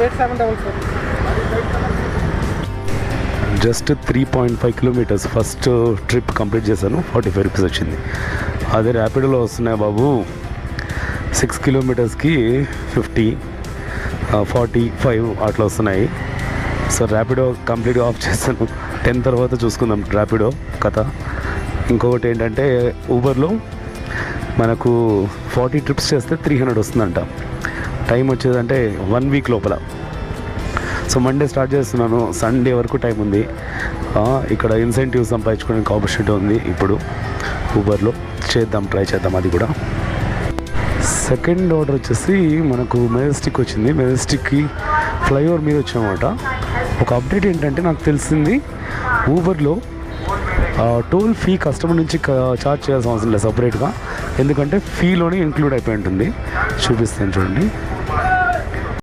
8744. Just 3.5 kilometres first trip complete చేశాను. 45 rupees వచ్చింది. అదే ర్యాపిడోలో వస్తున్నాయి బాబు, 6 కిలోమీటర్స్కి 50, 45 అట్లా వస్తున్నాయి. సో ర్యాపిడో కంప్లీట్గా ఆఫ్ చేస్తాను. 10 తర్వాత చూసుకుందాం ర్యాపిడో కథ. ఇంకొకటి ఏంటంటే ఊబర్లో మనకు 40 ట్రిప్స్ చేస్తే 300 వస్తుందంట. టైం వచ్చేదంటే 1 వీక్ లోపల. సో మండే స్టార్ట్ చేస్తున్నాను, సండే వరకు టైం ఉంది. ఇక్కడ ఇన్సెంటివ్ సంపాదించుకోవడానికి ఆపర్చునిటీ ఉంది ఇప్పుడు ఊబర్లో. ట్రై చేద్దాం అది కూడా. సెకండ్ ఆర్డర్ వచ్చేసి మనకు మెజెస్టిక్ వచ్చింది. మెజెస్టిక్కి ఫ్లైఓవర్ మీద వచ్చామన్నమాట. ఒక అప్డేట్ ఏంటంటే నాకు తెలిసింది ఊబర్లో టోల్ ఫీ కస్టమర్ నుంచి ఛార్జ్ చేయాల్సిన అవసరం లేదు సపరేట్గా, ఎందుకంటే ఫీలోనే ఇంక్లూడ్ అయిపోయి ఉంటుంది. చూపిస్తాను చూడండి.